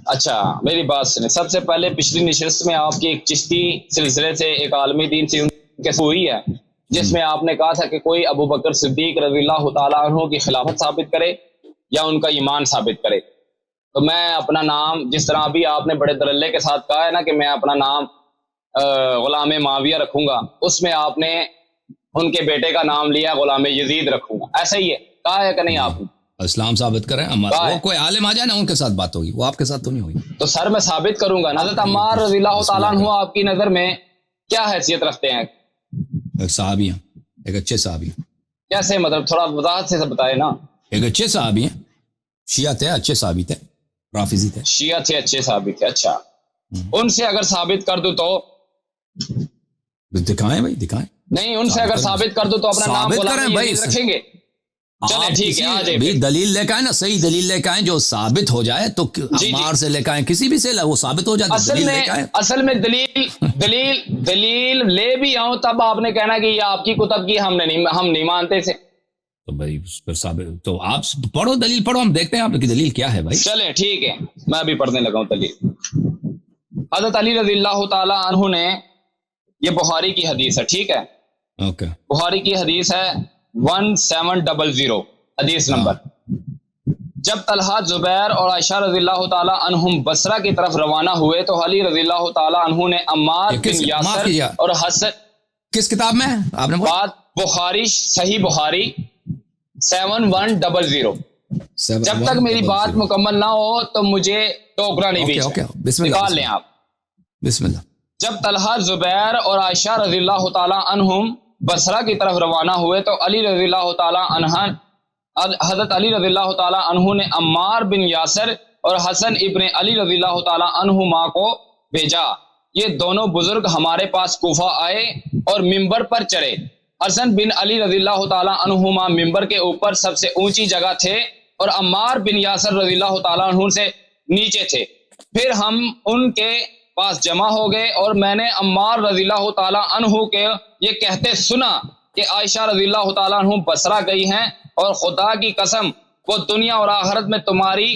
اچھا میری بات سنیں، سب سے پہلے پچھلی نشست میں آپ کی ایک چشتی سلسلے سے ایک عالمی دین سے ہوئی ہے، جس میں آپ نے کہا تھا کہ کوئی ابو بکر صدیق رضی اللہ تعالیٰ عنہ کی خلافت ثابت کرے یا ان کا ایمان ثابت کرے، تو میں اپنا نام، جس طرح ابھی آپ نے بڑے دللے کے ساتھ کہا ہے نا کہ میں اپنا نام غلام معاویہ رکھوں گا، اس میں آپ نے ان کے بیٹے کا نام لیا غلام یزید رکھوں گا، ایسا ہی ہے کہا ہے کہ نہیں آپ نے؟ اسلام ثابت کریں، وہ کوئی عالم آ جائے نا ان کے ساتھ بات ہوگی، وہ آپ کے ساتھ تو نہیں ہوگی۔ تو سر میں ثابت کروں گا۔ حضرت عمار رضی اللہ تعالیٰ عنہ آپ کی نظر میں کیا حیثیت رکھتے ہیں؟ ایک صحابی ہیں، ایک اچھے صحابی ہیں۔ کیسے مطلب تھوڑا وضاحت سے بتائے نا۔ ایک اچھے صحابی ہیں، شیعہ تھے، اچھے صحابی تھے، رافضی تھے، شیعہ تھے، اچھے صحابی تھے۔ اچھا ان سے اگر ثابت کر دوں تو دکھائیں بھائی، دکھائیں۔ نہیں، ان سے اگر ثابت کر دوں تو اپنا نام غلام یزید رکھیں گے؟ چلیں ٹھیک ہے، آ جائے دلیل لے کے آئیں نا، صحیح دلیل لے کے آئیں جو ثابت ہو جائے، تو عمار سے لے کے آئیں، کسی بھی سے وہ ثابت ہو جائے۔ اصل میں دلیل لے بھی آؤں تب آپ نے کہنا کہ یہ آپ کی کتب کی ہم نہیں مانتے تھے۔ تو بھائی پھر ثابت تو آپ پڑھو، دلیل پڑھو، ہم دیکھتے ہیں آپ کی دلیل کیا ہے بھائی۔ چلیں ٹھیک ہے، میں ابھی پڑھنے لگا ہوں دلیل۔ حضرت علی رضی اللہ تعالی عنہ نے، یہ بخاری کی حدیث ہے، ٹھیک ہے، اوکے، بخاری کی حدیث ہے 1700 حدیث نمبر۔ جب طلحہ، زبیر اور عائشہ رضی اللہ تعالی عنہم بصرہ کی طرف روانہ ہوئے تو علی رضی اللہ تعالی عنہ نے عمار بن یاسر اور حسن، کس کتاب میں آپ نے بات بخاری، صحیح بخاری 7100۔ جب تک میری بات مکمل نہ ہو تو مجھے ٹوکنا نہیں بیچنا، نکال لیں آپ۔ بسم اللہ۔ جب طلحہ، زبیر اور عائشہ رضی اللہ تعالی عنہم بصرہ کی طرف روانہ ہوئے تو علی رضی اللہ تعالی عنہ، حضرت علی رضی اللہ تعالی عنہ نے عمار بن یاسر اور حسن ابن علی رضی اللہ تعالی عنہما کو بھیجا۔ یہ دونوں بزرگ ہمارے پاس کوفہ آئے اور منبر پر چڑھے۔ حسن بن علی رضی اللہ تعالی عنہما منبر کے اوپر سب سے اونچی جگہ تھے اور عمار بن یاسر رضی اللہ تعالی عنہ سے نیچے تھے۔ پھر ہم ان کے پاس جمع ہو گئے اور میں نے عمار رضی اللہ تعالی عنہ کے یہ کہتے سنا کہ عائشہ رضی اللہ تعالی عنہ بصرہ گئی ہیں اور خدا کی قسم وہ دنیا اور آخرت میں تمہاری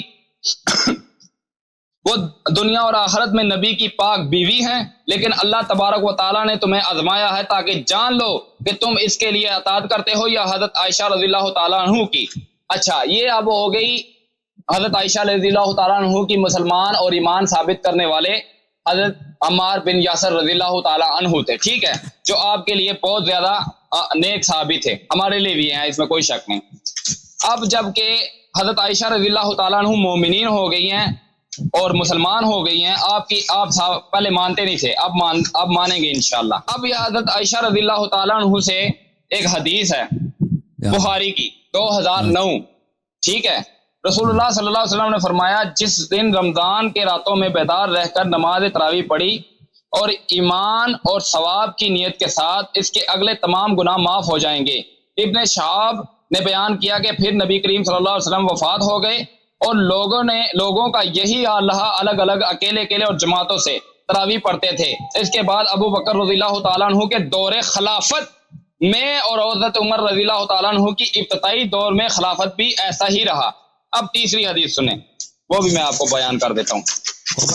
وہ دنیا اور آخرت میں نبی کی پاک بیوی ہیں، لیکن اللہ تبارک و تعالیٰ نے تمہیں آزمایا ہے تاکہ جان لو کہ تم اس کے لیے اطاعت کرتے ہو یا حضرت عائشہ رضی اللہ تعالیٰ عنہ کی۔ اچھا، یہ اب ہو گئی حضرت عائشہ رضی اللہ تعالیٰ عنہ کی مسلمان اور ایمان ثابت کرنے والے حضرت عمار بن یاسر رضی اللہ تعالیٰ عنہ تھے، ٹھیک ہے، جو آپ کے لیے بہت زیادہ نیک صحابی تھے، ہمارے لیے بھی ہیں، اس میں کوئی شک نہیں۔ اب جب کہ حضرت عائشہ رضی اللہ تعالیٰ عنہ مومنین ہو گئی ہیں اور مسلمان ہو گئی ہیں، آپ پہلے مانتے نہیں تھے، اب مانیں گے انشاءاللہ۔ اب یہ حضرت عائشہ رضی اللہ تعالیٰ عنہ سے ایک حدیث ہے بخاری کی 2009، ٹھیک ہے۔ رسول اللہ صلی اللہ علیہ وسلم نے فرمایا، جس دن رمضان کے راتوں میں بیدار رہ کر نماز تراویح پڑھی اور ایمان اور ثواب کی نیت کے ساتھ، اس کے اگلے تمام گناہ معاف ہو جائیں گے۔ ابن شہاب نے بیان کیا کہ پھر نبی کریم صلی اللہ علیہ وسلم وفات ہو گئے اور لوگوں کا یہی حال رہا، الگ الگ، اکیلے اکیلے اور جماعتوں سے تراویح پڑھتے تھے۔ اس کے بعد ابو بکر رضی اللہ تعالیٰ عنہ کے دور خلافت میں اور حضرت عمر رضی اللہ تعالیٰ عنہ کی ابتدائی دور میں خلافت بھی ایسا ہی رہا۔ اب تیسری حدیث سنیں، وہ بھی میں آپ کو بیان کر دیتا ہوں،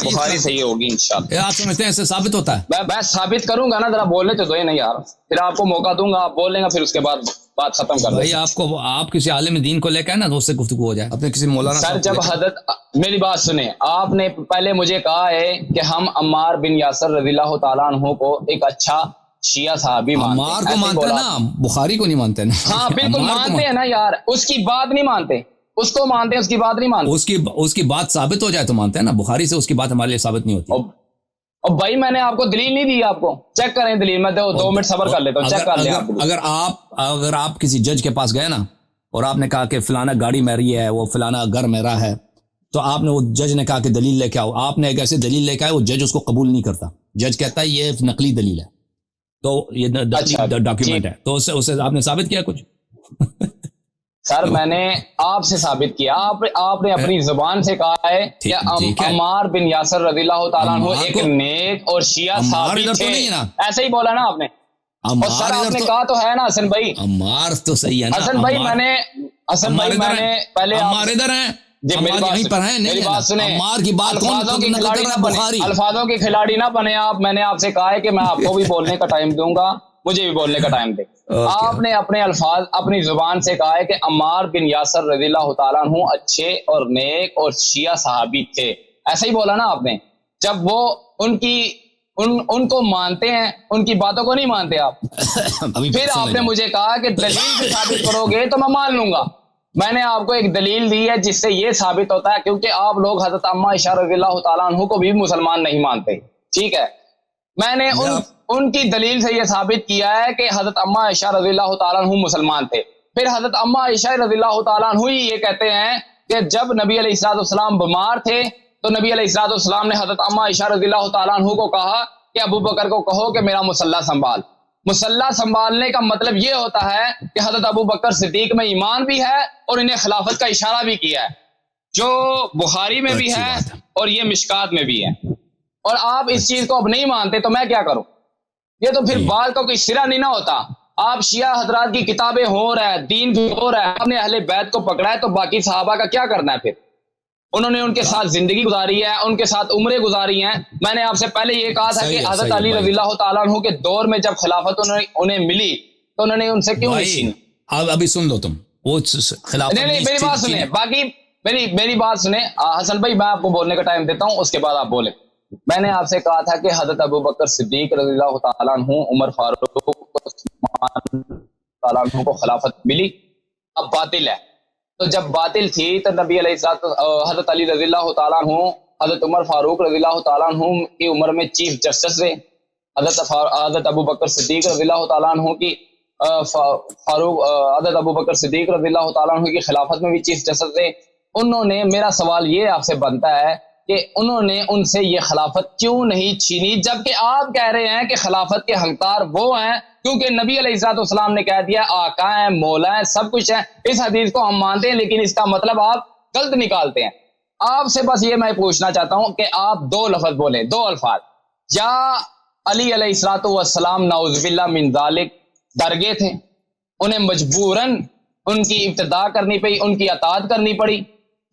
بخاری صحیح ہوگی انشاءاللہ۔ آپ سمجھتے ہیں ایسے ثابت ہوتا ہے؟ میں ثابت کروں گا نا، ذرا بولنے تو دو ہی نہیں یار، پھر آپ کو موقع دوں گا، آپ بول لیں گا، پھر اس کے بعد بات ختم کر بھائی آپ کسی عالم دین کو لے کے نا تو اس سے گفتگو ہو جائے، اپنے کسی مولانا سر۔ جب حضرت، میری بات سنیں، آپ نے پہلے مجھے کہا ہے کہ ہم عمار بن یاسر رضی اللہ تعالیٰ عنہ کو ایک اچھا شیعہ صحابی مانتے ہیں، عمار کو مانتے ہیں نا، بخاری کو نہیں مانتے نا۔ ہاں بالکل مانتے ہیں نا یار، اس کی بات نہیں مانتے، اس کو مانتے ہیں، اس کی بات نہیں مانتے۔ اس کی بات ثابت ہو جائے تو مانتے ہیں نا، بخاری سے اس کی بات ہمارے لیے ثابت نہیں ہوتی۔ اور بھائی میں نے آپ کو دلیل نہیں دی، آپ کو چیک کریں دلیل، میں 2 منٹ صبر کر لیتا ہوں، چیک کر لیں آپ۔ اگر آپ کسی جج کے پاس گئے نا اور آپ نے کہا کہ فلانا گاڑی میری ہے، وہ فلانا گھر میرا ہے، تو آپ نے، وہ جج نے کہا کہ دلیل لے کے آؤ، آپ نے ایک ایسے دلیل لے کے آئے، وہ جج اس کو قبول نہیں کرتا، جج کہتا ہے یہ نقلی دلیل ہے، تو یہ ڈاکیومنٹ ہے، تو اسے آپ نے ثابت کیا کچھ؟ سر میں نے آپ سے ثابت کیا، آپ نے اپنی زبان سے کہا ہے کہ عمار بن یاسر رضی اللہ تعالیٰ عنہ ایک نیک اور شیعہ صحابی تھے، ایسے ہی بولا نا آپ نے، اور سر آپ نے کہا تو ہے نا حسن بھائی، عمار تو صحیح ہے نا، حسن بھائی میں نے پہلے عمار ادھر ہیں، جی میری عمار یہیں پر ہیں میری نہیں بات سنیں، عمار کی بات کون الفاظوں کی نقل کر کھلاڑی رہا نہ ہے؟ بنے، بخاری. الفاظوں کے کھلاڑی نہ بنے آپ. میں نے آپ سے کہا ہے کہ میں آپ کو بھی بولنے کا ٹائم دوں گا، مجھے بھی بولنے کا ٹائم دے. آپ نے اپنے الفاظ اپنی زبان سے کہا ہے کہ عمار بن یاسر رضی اللہ تعالیٰ عنہ اچھے اور نیک اور شیعہ صحابی تھے، ایسا ہی بولا نا آپ نے. جب وہ ان کو مانتے ہیں، ان کی باتوں کو نہیں مانتے آپ. پھر آپ نے مجھے کہا کہ دلیل سے ثابت کرو گے تو میں مان لوں گا. میں نے آپ کو ایک دلیل دی ہے جس سے یہ ثابت ہوتا ہے، کیونکہ آپ لوگ حضرت عمہ عائشہ رضی اللہ تعالیٰ عنہ کو بھی مسلمان نہیں مانتے. ٹھیک ہے، میں نے ان کی دلیل سے یہ ثابت کیا ہے کہ حضرت عمہ عائشہ رضی اللہ تعالیٰ عنہ مسلمان تھے. پھر حضرت عمہ عائشہ رضی اللہ تعالیٰ عنہ ہی یہ کہتے ہیں کہ جب نبی علیہ الصلوۃ والسلام بیمار تھے تو نبی علیہ الصلوۃ والسلام نے حضرت عمہ عائشہ رضی اللہ تعالیٰ عنہ کو کہا کہ ابو بکر کو کہو کہ میرا مصلی سنبھال. مصلی سنبھالنے کا مطلب یہ ہوتا ہے کہ حضرت ابو بکر صدیق میں ایمان بھی ہے اور انہیں خلافت کا اشارہ بھی کیا ہے، جو بخاری میں بھی ہے اور یہ مشکات میں بھی ہے. اور آپ اس چیز کو اب نہیں مانتے تو میں کیا کروں؟ یہ تو پھر بات کا کوئی سرا نہیں نہ ہوتا. آپ شیعہ حضرات کی کتابیں ہو رہا ہے، دین بھی ہو رہا ہے، آپ نے اہل بیت کو پکڑا ہے، تو باقی صحابہ کا کیا کرنا ہے؟ پھر انہوں نے ان کے ساتھ زندگی گزاری ہے، ان کے ساتھ عمریں گزاری ہیں. میں نے آپ سے پہلے یہ کہا تھا کہ حضرت علی رضی اللہ تعالیٰ عنہ کے دور میں جب خلافت انہیں ملی تو انہوں نے ان سے کیوں نہیں چھینی؟ ابھی سن لو تم وہ خلافت. نہیں میری بات سنیں، باقی میری بات سنیں. حسن بھائی میں آپ کو بولنے کا ٹائم دیتا ہوں، اس کے بعد آپ بولیں. میں نے آپ سے کہا تھا کہ حضرت ابو بکر صدیق رضی اللہ تعالیٰ عنہ، عمر فاروق، عثمان تعالیٰ عنہ کو خلافت ملی، اب باطل ہے. تو جب باطل تھی تو نبی علیہ الصلوۃ حضرت علی رضی اللہ تعالیٰ عنہ حضرت عمر فاروق رضی اللہ تعالیٰ عنہ کی عمر میں چیف جسٹس رہے. حضرت ابو بکر صدیق رضی اللہ تعالیٰ عنہ کی حضرت ابو بکر صدیق رضی اللہ تعالیٰ عنہ کی خلافت میں بھی چیف جسٹس رہے. انہوں نے، میرا سوال یہ آپ سے بنتا ہے کہ انہوں نے ان سے یہ خلافت کیوں نہیں چھینی، جبکہ آپ کہہ رہے ہیں کہ خلافت کے حقدار وہ ہیں کیونکہ نبی علیہ الصلوۃ والسلام نے کہہ دیا آقا ہیں، مولا ہیں، سب کچھ ہے. اس حدیث کو ہم مانتے ہیں، لیکن اس کا مطلب آپ غلط نکالتے ہیں. آپ سے بس یہ میں پوچھنا چاہتا ہوں کہ آپ دو لفظ بولیں، دو الفاظ. یا علی علیہ الصلوۃ والسلام نعوذ باللہ من ذالک ڈر گئے تھے، انہیں مجبوراً ان کی ابتدا کرنی پڑی، ان کی اطاعت کرنی پڑی،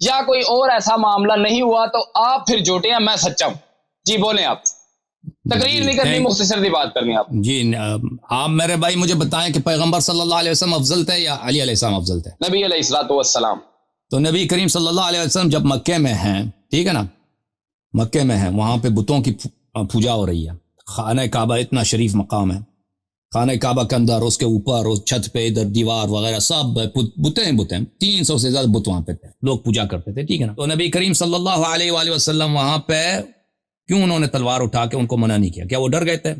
یا کوئی اور ایسا معاملہ نہیں ہوا تو آپ پھر جھوٹے ہیں، میں سچا ہوں. جی بولیں. آپ تقریر نہیں کرنی، مختصر سی بات کرنی. آپ جی آپ میرے بھائی مجھے بتائیں کہ پیغمبر صلی اللہ علیہ وسلم افضل تھے یا علی علیہ السلام افضل تھے؟ نبی علیہ الصلوۃ والسلام. تو نبی کریم صلی اللہ علیہ وسلم جب مکے میں ہیں، ٹھیک ہے نا، مکے میں ہیں، وہاں پہ بتوں کی پوجا ہو رہی ہے. خانہ کعبہ اتنا شریف مقام ہے، خانہ کعبہ کے اندر، اس کے اوپر، اس چھت پہ، ادھر دیوار وغیرہ سب بتیں 300 سے زیادہ بت وہاں پہ تھے، لوگ پوجا کرتے تھے. ٹھیک ہے نا. تو نبی کریم صلی اللہ علیہ وآلہ وسلم وہاں پہ کیوں انہوں نے تلوار اٹھا کے ان کو منع نہیں کیا؟ کیا وہ ڈر گئے تھے؟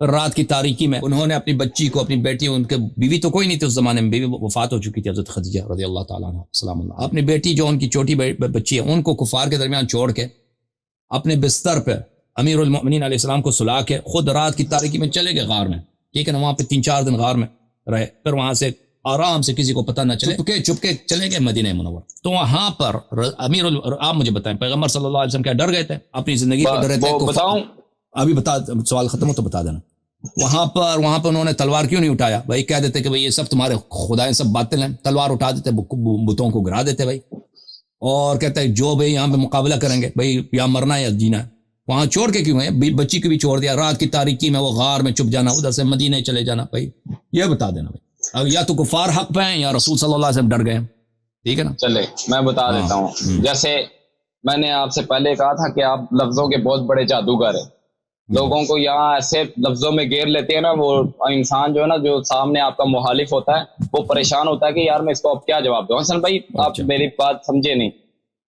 رات کی تاریکی میں انہوں نے اپنی بچی کو، اپنی بیٹی، ان کے بیوی تو کوئی نہیں تھی اس زمانے میں، بیوی وفات ہو چکی تھی حضرت خدیجہ رضی اللہ تعالیٰ عنہ سلام اللہ، اپنی بیٹی جو ان کی چھوٹی بچی ہے ان کو کفار کے درمیان چھوڑ کے اپنے بستر پہ امیر المؤمنین علیہ السلام کو سلا کے خود رات کی تاریکی میں چلے گئے غار میں. ٹھیک ہے نا. وہاں پہ 3-4 دن غار میں رہے، پھر وہاں سے آرام سے کسی کو پتہ نہ چلے چپ کے چلے گئے مدینہ منور. تو وہاں پر آپ مجھے بتائیں پیغمبر صلی اللہ علیہ وسلم کیا ڈر گئے تھے؟ اپنی زندگی پہ ڈرے تھے؟ بتاؤں ابھی بتا، سوال ختم ہو تو بتا دینا. وہاں پر انہوں نے تلوار کیوں نہیں اٹھایا؟ بھائی کہہ دیتے کہ بھئی یہ سب تمہارے خدائیں سب باطل ہیں، تلوار اٹھا دیتے، بتوں کو گرا دیتے بھائی، اور کہتے ہیں جو بھئی یہاں پہ مقابلہ کریں گے بھئی یا مرنا ہے یا جینا ہے. وہاں چھوڑ کے کیوں ہے؟ بچی کو بھی چھوڑ دیا، رات کی تاریکی میں وہ غار میں چھپ جانا، ادھر سے مدینے چلے جانا. بھائی یہ بتا دینا بھائی، اب یا تو کفار حق پہ ہیں یا رسول صلی اللہ علیہ وسلم ڈر گئے. ٹھیک ہے نا. چلے میں بتا دیتا ہوں. جیسے میں نے آپ سے پہلے کہا تھا کہ آپ لفظوں کے بہت بڑے جادوگر ہیں، لوگوں کو یہاں ایسے لفظوں میں گھیر لیتے ہیں نا، وہ انسان جو ہے نا، جو سامنے آپ کا مخالف ہوتا ہے وہ پریشان ہوتا ہے کہ یار میں اس کو اب کیا جواب دوں. حسن بھائی آپ میری بات سمجھے نہیں.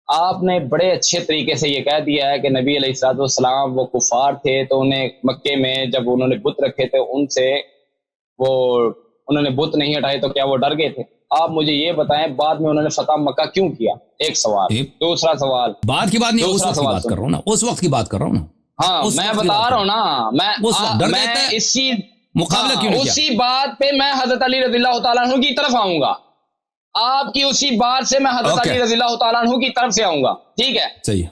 آپ نے بڑے اچھے طریقے سے یہ کہہ دیا ہے کہ نبی علیہ الصلوۃ والسلام وہ کفار تھے تو انہیں مکے میں جب انہوں نے بت رکھے تھے ان سے وہ انہوں نے بت نہیں ہٹائے تو کیا وہ ڈر گئے تھے؟ آپ مجھے یہ بتائیں بعد میں انہوں نے فتح مکہ کیوں کیا؟ ایک سوال. دوسرا سوال، بعد کی بات نہیں، اس وقت کی بات کر رہا ہوں نا، اس وقت کی بات کر رہا ہوں نا. ہاں میں بتا رہا ہوں نا، میں اسی مقابلہ کیوں نہیں کیا؟ اسی بات پہ میں حضرت علی رضی اللہ تعالیٰ عنہ کی طرف آؤں گا. آپ کی اسی بات سے میں حضرت علی رضی اللہ تعالیٰ عنہ کی طرف سے آؤں گا. ٹھیک ہے صحیح.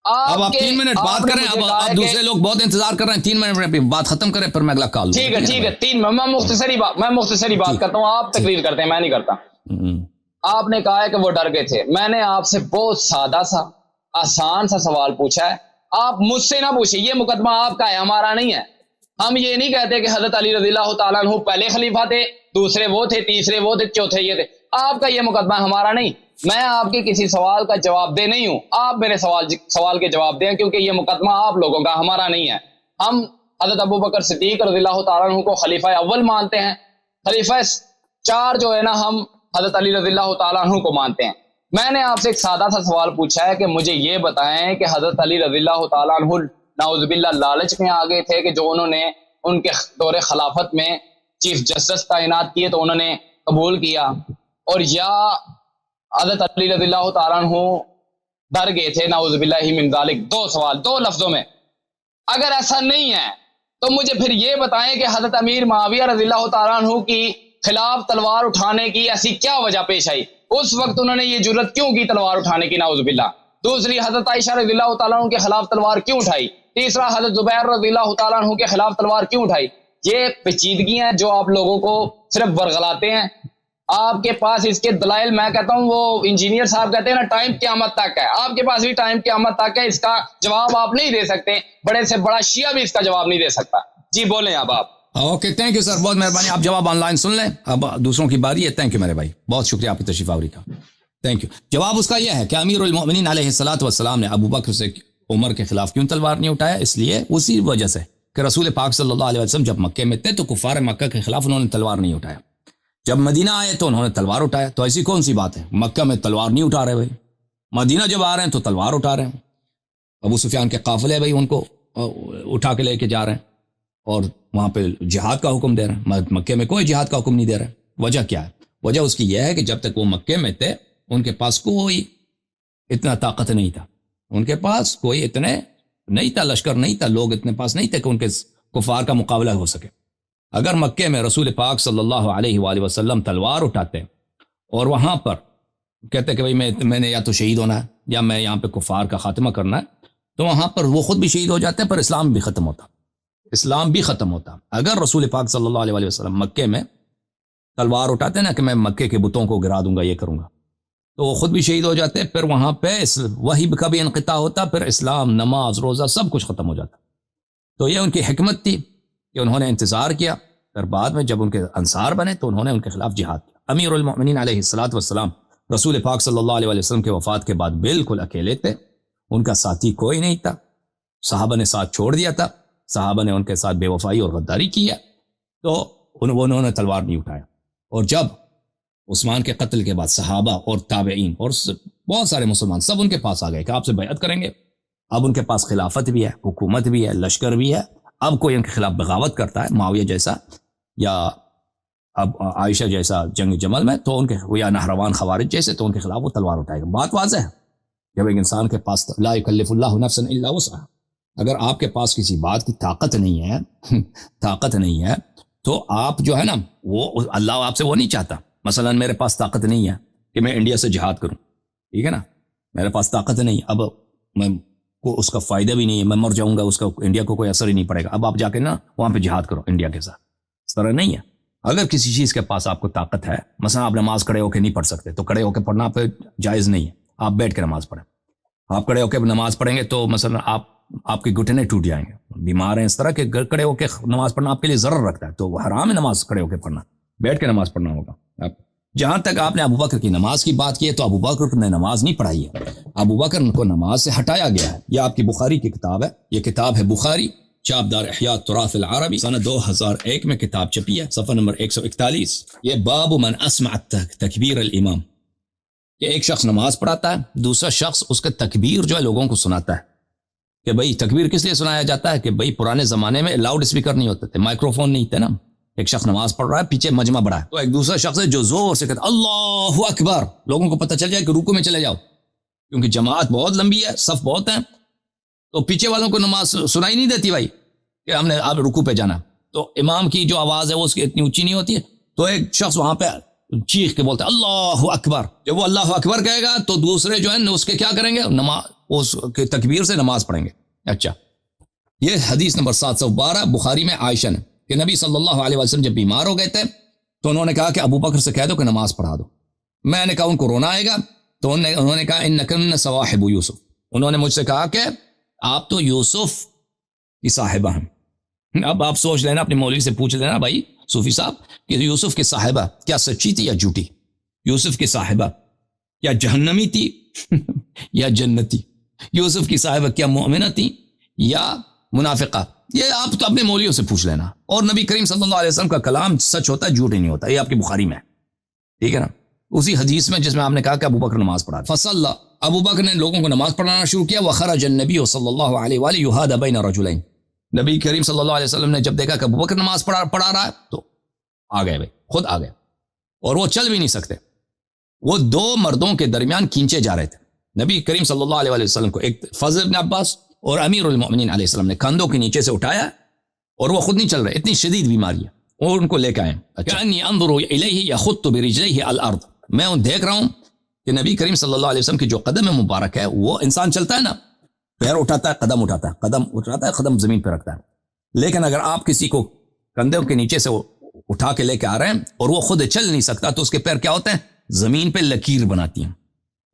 اب آپ 3 منٹ بات کریں، اب دوسرے لوگ بہت انتظار کر رہے ہیں، 3 منٹ میں بات ختم کریں پھر میں اگلا کال. ٹھیک ہے 3 میں مختصری بات کرتا ہوں، آپ تقریر کرتے ہیں، میں نہیں کرتا. آپ نے کہا ہے کہ وہ ڈر گئے تھے. میں نے آپ سے بہت سادہ سا آسان سا سوال پوچھا ہے, آپ مجھ سے نہ پوچھیں. یہ مقدمہ آپ کا ہے, ہمارا نہیں ہے. ہم یہ نہیں کہتے کہ حضرت علی رضی اللہ تعالیٰ عنہ پہلے خلیفہ تھے, دوسرے وہ تھے, تیسرے وہ تھے, چوتھے یہ تھے. آپ کا یہ مقدمہ ہمارا نہیں. میں آپ کے کسی سوال کا جواب دے نہیں ہوں, آپ میرے سوال کے جواب دیں, کیونکہ یہ مقدمہ آپ لوگوں کا, ہمارا نہیں ہے. ہم حضرت ابو بکر صدیق رضی اللہ تعالیٰ عنہ کو خلیفہ اول مانتے ہیں. خلیفہ 4 جو ہے نا, ہم حضرت علی رضی اللہ تعالیٰ عنہ کو مانتے ہیں. میں نے آپ سے ایک سادہ سا سوال پوچھا ہے کہ مجھے یہ بتائیں کہ حضرت علی رضی اللہ تعالیٰ عنہ نعوذ باللہ لالچ میں آگے تھے کہ جو انہوں نے ان کے دور خلافت میں چیف جسٹس تعینات کیے تو انہوں نے قبول کیا, اور یا حضرت علی رضی اللہ تعالیٰ عنہ ڈر گئے تھے نعوذ باللہ من ذالک. 2 سوال 2 لفظوں میں. اگر ایسا نہیں ہے تو مجھے پھر یہ بتائیں کہ حضرت امیر معاویہ رضی اللہ تعالیٰ عنہ کی خلاف تلوار اٹھانے کی ایسی کیا وجہ پیش آئی, اس وقت انہوں نے یہ جرت کیوں کی تلوار اٹھانے کی نعوذ باللہ. دوسری, حضرت عائشہ رضی اللہ تعالیٰ عنہ کے خلاف تلوار کیوں اٹھائی. تیسرا, حضرت زبیر رضی اللہ تعالیٰ عنہ کے خلاف تلوار کیوں اٹھائی. یہ پیچیدگیاں جو آپ لوگوں کو صرف ورغلاتے ہیں. آپ کے پاس اس کے دلائل, میں کہتا ہوں وہ انجینئر صاحب کہتے ہیں نا ٹائم قیامت تک ہے, آپ کے پاس بھی ٹائم قیامت تک ہے. اس کا جواب آپ نہیں دے سکتے, بڑے سے بڑا شیعہ بھی اس کا جواب نہیں دے سکتا. جی بولیں اب آپ. اوکے, تھینک یو سر, بہت مہربانی. آپ جواب آن لائن سن لیں, اب دوسروں کی باری ہے. تھینک یو میرے بھائی, بہت شکریہ آپ کی تشریف آوری کا. Thank you. جواب اس کا یہ ہے کہ امیر المؤمنین علیہ الصلوۃ والسلام نے ابو بکر سے عمر کے خلاف کیوں تلوار نہیں اٹھایا. اس لیے اسی وجہ سے کہ رسول پاک صلی اللہ علیہ وسلم جب مکے میں تھے تو کفار مکہ کے خلاف انہوں نے تلوار نہیں اٹھایا. جب مدینہ آئے تو انہوں نے تلوار اٹھایا. تو ایسی کون سی بات ہے, مکہ میں تلوار نہیں اٹھا رہے بھائی, مدینہ جب آ رہے ہیں تو تلوار اٹھا رہے ہیں. ابو سفیان کے قافلے بھائی ان کو اٹھا کے لے کے جا رہے ہیں اور وہاں پہ جہاد کا حکم دے رہے ہیں. مکے میں کوئی جہاد کا حکم نہیں دے رہے. وجہ کیا ہے؟ وجہ اس کی یہ ہے کہ جب تک وہ مکے میں تھے ان کے پاس کوئی اتنا طاقت نہیں تھا, ان کے پاس کوئی اتنے نہیں تھا, لشکر نہیں تھا, لوگ اتنے پاس نہیں تھے کہ ان کے کفار کا مقابلہ ہو سکے. اگر مکے میں رسول پاک صلی اللہ علیہ وآلہ وسلم تلوار اٹھاتے اور وہاں پر کہتے کہ بھئی میں نے یا تو شہید ہونا ہے یا میں یہاں پہ کفار کا خاتمہ کرنا ہے, تو وہاں پر وہ خود بھی شہید ہو جاتے پر اسلام بھی ختم ہوتا, اسلام بھی ختم ہوتا. اگر رسول پاک صلی اللہ علیہ وآلہ وسلم مکے میں تلوار اٹھاتے نا کہ میں مکے کے بتوں کو گرا دوں گا, یہ کروں گا, تو وہ خود بھی شہید ہو جاتے, پھر وہاں پہ وہی کا بھی انقطاع ہوتا, پھر اسلام, نماز, روزہ سب کچھ ختم ہو جاتا. تو یہ ان کی حکمت تھی کہ انہوں نے انتظار کیا, پھر بعد میں جب ان کے انصار بنے تو انہوں نے ان کے خلاف جہاد کیا. امیر المؤمنین علیہ الصلوۃ والسلام رسول پاک صلی اللہ علیہ وسلم کے وفات کے بعد بالکل اکیلے تھے, ان کا ساتھی کوئی نہیں تھا. صحابہ نے ساتھ چھوڑ دیا تھا, صحابہ نے ان کے ساتھ بے وفائی اور غداری کی ہے, تو انہوں نے تلوار نہیں اٹھایا. اور جب عثمان کے قتل کے بعد صحابہ اور تابعین اور بہت سارے مسلمان سب ان کے پاس آ گئے کہ آپ سے بیعت کریں گے. اب ان کے پاس خلافت بھی ہے, حکومت بھی ہے, لشکر بھی ہے. اب کوئی ان کے خلاف بغاوت کرتا ہے, معاویہ جیسا یا اب عائشہ جیسا جنگ جمل میں, تو ان کے یا نہروان خوارج جیسے, تو ان کے خلاف وہ تلوار اٹھائے گا. بات واضح ہے. جب ایک انسان کے پاس لا یکلف اللہ نفسا الا وسعها, اگر آپ کے پاس کسی بات کی طاقت نہیں ہے تو آپ جو ہے نا, وہ اللہ آپ سے وہ نہیں چاہتا. مثلا میرے پاس طاقت نہیں ہے کہ میں انڈیا سے جہاد کروں, ٹھیک ہے نا, میرے پاس طاقت نہیں, اب میں کو اس کا فائدہ بھی نہیں ہے, میں مر جاؤں گا, اس کا انڈیا کو کوئی اثر ہی نہیں پڑے گا. اب آپ جا کے نا وہاں پہ جہاد کرو انڈیا کے ساتھ, اس طرح نہیں ہے. اگر کسی چیز کے پاس آپ کو طاقت ہے, مثلا آپ نماز کھڑے ہو کے نہیں پڑھ سکتے, تو کھڑے ہو کے پڑھنا پہ جائز نہیں ہے, آپ بیٹھ کے نماز پڑھیں. آپ کھڑے ہو کے نماز پڑھیں گے تو مثلا آپ کے گھٹنے ٹوٹ جائیں گے, بیمار ہیں اس طرح کہ کھڑے ہو کے نماز پڑھنا آپ کے لیے ضرر رکھتا ہے, تو وہ حرام ہے نماز کھڑے ہو کے پڑھنا, بیٹھ کے نماز پڑھنا ہوگا. جہاں تک آپ نے ابو بکر کی نماز کی بات کی ہے, تو ابو بکر نے نماز نہیں پڑھائی ہے, ابو بکر کو نماز سے ہٹایا گیا ہے. یہ آپ کی بخاری کی کتاب ہے, یہ کتاب ہے بخاری, چاپدار احیاء التراث العربی, سنہ 2001 میں کتاب چھپی ہے, صفحہ نمبر 141. یہ باب من اسمع تکبیر الامام, کہ ایک شخص نماز پڑھاتا ہے, دوسرا شخص اس کا تکبیر جو ہے لوگوں کو سناتا ہے. کہ بھئی تکبیر کس لیے سنایا جاتا ہے؟ کہ بھئی پرانے زمانے میں لاؤڈ اسپیکر نہیں ہوتے تھے, مائکرو فون نہیں تھے نا. ایک شخص نماز پڑھ رہا ہے, پیچھے مجمع بڑا ہے, تو ایک دوسرا شخص ہے جو زور سے کہتا اللہ اکبر, لوگوں کو پتہ چل جائے کہ رکوع میں چلے جاؤ, کیونکہ جماعت بہت لمبی ہے, صف بہت ہیں, تو پیچھے والوں کو نماز سنائی نہیں دیتی بھائی کہ ہم نے اب رکوع پہ جانا. تو امام کی جو آواز ہے وہ اس کی اتنی اونچی نہیں ہوتی ہے, تو ایک شخص وہاں پہ چیخ کے بولتے اللہ اکبر. جب وہ اللہ اکبر کہے گا تو دوسرے جو ہے اس کے کیا کریں گے, نماز اس کے تکبیر سے نماز پڑھیں گے. اچھا, یہ حدیث نمبر 712 بخاری میں عائشہ نے, کہ نبی صلی اللہ علیہ وسلم جب بیمار ہو گئے تھے تو انہوں نے کہا کہ ابو بکر سے کہہ دو کہ نماز پڑھا دو. میں نے کہا ان کو رونا آئے گا؟ تو انہوں نے کہا انکن صواحب یوسف، انہوں نے مجھ سے کہا کہ آپ تو یوسف کی صاحبہ ہیں۔ اب آپ سوچ لینا، اپنے مولوی سے پوچھ لینا بھائی صوفی صاحب کہ یوسف کی صاحبہ کیا سچی تھی یا جھوٹی؟ یوسف کی صاحبہ کیا جہنمی تھی یا جنتی؟ یوسف کی صاحبہ کیا مومنہ تھی یا منافقہ؟ یہ آپ تو اپنے مولویوں سے پوچھ لینا۔ اور نبی کریم صلی اللہ علیہ وسلم کا کلام سچ ہوتا ہے، جھوٹ ہی نہیں ہوتا، یہ آپ کی بخاری میں ہے، ٹھیک ہے نا؟ اسی حدیث میں جس میں آپ نے کہا کہ ابو بکر نماز پڑھا، فصلى، ابو بکر نے لوگوں کو نماز پڑھانا شروع کیا، وخرج النبی صلی اللہ علیہ وآلہ یحاد بین رجلین، نبی کریم صلی اللہ علیہ وسلم نے جب دیکھا کہ ابو بکر نماز پڑھا رہا ہے تو آ گئے بھائی، خود آ گئے، اور وہ چل بھی نہیں سکتے، وہ دو مردوں کے درمیان کھینچے جا رہے تھے۔ نبی کریم صلی اللہ علیہ وسلم کو ایک فضل بن عباس اور امیر المؤمنین علیہ السلام نے کندھوں کے نیچے سے اٹھایا، اور وہ خود نہیں چل رہے، اتنی شدید بیماری ہے، اور ان کو لے کے آئے۔ کأنی انظر الیہ یخط برجلیہ الارض، میں دیکھ رہا ہوں کہ نبی کریم صلی اللہ علیہ وسلم کی جو قدم مبارک ہے، وہ انسان چلتا ہے نا، پیر اٹھاتا ہے، قدم اٹھاتا ہے، قدم اٹھاتا ہے، قدم زمین پہ رکھتا ہے، لیکن اگر آپ کسی کو کندھوں کے نیچے سے اٹھا کے لے کے آ رہے ہیں اور وہ خود چل نہیں سکتا، تو اس کے پیر کیا ہوتے ہیں؟ زمین پہ لکیر بناتی ہیں،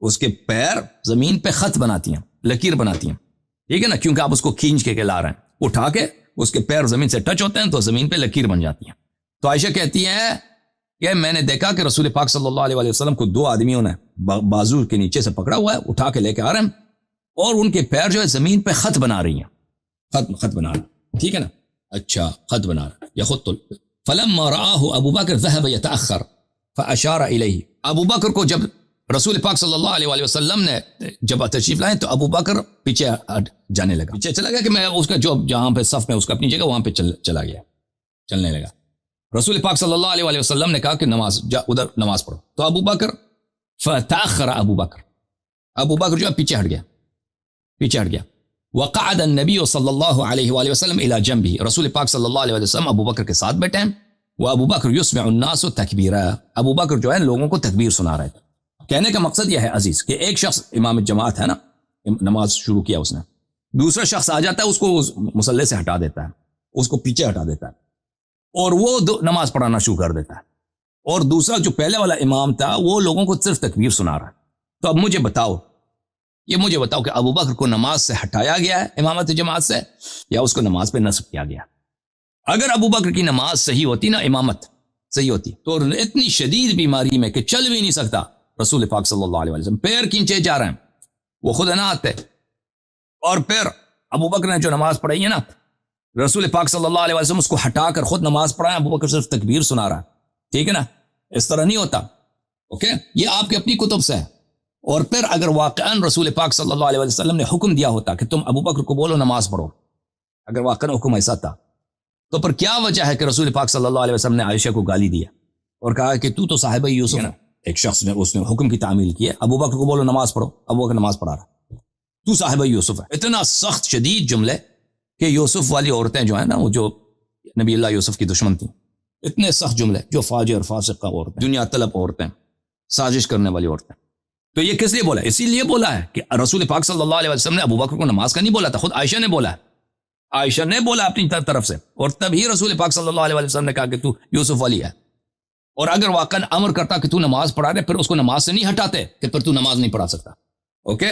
اس کے پیر زمین پہ خط بناتی ہیں، لکیر بناتی ہیں، ٹھیک ہے نا؟ کیونکہ آپ اس کو کھینچ کے لا رہے ہیں، اٹھا کے اس کے پیر زمین سے ٹچ ہوتے ہیں تو زمین پہ لکیر بن جاتی ہیں۔ تو عائشہ کہتی ہے کہ میں نے دیکھا کہ رسول پاک صلی اللہ علیہ وسلم کو دو آدمیوں نے بازو کے نیچے سے پکڑا ہوا ہے، اٹھا کے لے کے آ رہے ہیں، اور ان کے پیر جو ہے زمین پہ خط بنا رہی ہیں، خط بنا رہا، ٹھیک ہے نا؟ اچھا، خط بنا رہا یا خط فلما رآہ ابو بکر ذهب يتأخر فاشار الیہ، ابو بکر کو جب رسول پاک صلی اللہ علیہ وسلم نے جب تشریف لائے تو ابو بکر پیچھے جانے لگا، پیچھے چلا گیا کہ میں اس کا جو جہاں پہ صف میں اس کا اپنی جگہ وہاں پہ چلا گیا، چلنے لگا۔ رسول پاک صلی اللہ علیہ وسلم نے کہا کہ ادھر نماز پڑھو، تو ابو بکر فتأخر ابو بکر جو ہے پیچھے ہٹ گیا، وقعد النبی صلی اللہ علیہ وآلہ وسلم الی جنبہ، رسول پاک صلی اللہ علیہ وسلم ابو بکر کے ساتھ بیٹھے ہیں، وابو بکر یسمع الناس تکبیرا، ابو بکر جو ہے لوگوں کو تکبیر سنا رہے تھے۔ کہنے کا مقصد یہ ہے عزیز کہ ایک شخص امام جماعت ہے نا، نماز شروع کیا اس نے، دوسرا شخص آ جاتا ہے، اس کو مصلی سے ہٹا دیتا ہے، اس کو پیچھے ہٹا دیتا ہے، اور وہ نماز پڑھانا شروع کر دیتا ہے، اور دوسرا جو پہلے والا امام تھا وہ لوگوں کو صرف تکبیر سنا رہا ہے۔ تو اب مجھے بتاؤ کہ ابو بکر کو نماز سے ہٹایا گیا ہے امامت جماعت سے، یا اس کو نماز پہ نصب کیا گیا؟ اگر ابو بکر کی نماز صحیح ہوتی نا، امامت صحیح ہوتی، تو اتنی شدید بیماری میں کہ چل بھی نہیں سکتا، رسول پاک صلی اللہ علیہ وسلم پیر کھینچے جا رہے ہیں، وہ خود نہ آتے، اور پھر ابو بکر نے جو نماز پڑھائی ہے نا، رسول پاک صلی اللہ علیہ وسلم اس کو ہٹا کر خود نماز پڑھائیں، ابو بکر صرف تکبیر سنا رہا ہے، ٹھیک ہے نا؟ اس طرح نہیں ہوتا، اوکے؟ یہ آپ کے اپنی کتب سے ہے۔ اور پھر اگر واقعاً رسول پاک صلی اللہ علیہ وسلم نے حکم دیا ہوتا کہ تم ابو بکر کو بولو نماز پڑھو، اگر واقعاً حکم ایسا تھا، تو پر کیا وجہ ہے کہ رسول پاک صلی اللہ علیہ وسلم نے عائشہ کو گالی دیا اور کہا کہ تو صاحبہ یوسف ہے نا؟ ایک شخص نے اس نے حکم کی تعمیل کی ہے، ابو بکر کو بولو نماز پڑھو، ابو بکر نماز پڑھا رہا، تو صاحبہ یوسف ہے۔ اتنا سخت شدید جملے کہ یوسف والی عورتیں جو ہیں نا، وہ جو نبی اللہ یوسف کی دشمن تھیں، اتنے سخت جملے، جو فاجر فاسقہ عورتیں، دنیا طلب عورتیں، سازش کرنے والی عورتیں۔ تو یہ کس لیے بولا؟ اسی لیے بولا ہے کہ رسول پاک صلی اللہ علیہ وسلم نے ابو بکر کو نماز کا نہیں بولا تھا، خود عائشہ نے بولا ہے، عائشہ نے بولا اپنی طرف سے، اور تب ہی رسول پاک صلی اللہ علیہ وسلم نے کہا کہ تو یوسف والی ہے۔ اور اگر واقعاً امر کرتا کہ تو نماز پڑھا دے، پھر اس کو نماز سے نہیں ہٹاتے کہ پھر تو نماز نہیں پڑھا سکتا، اوکے؟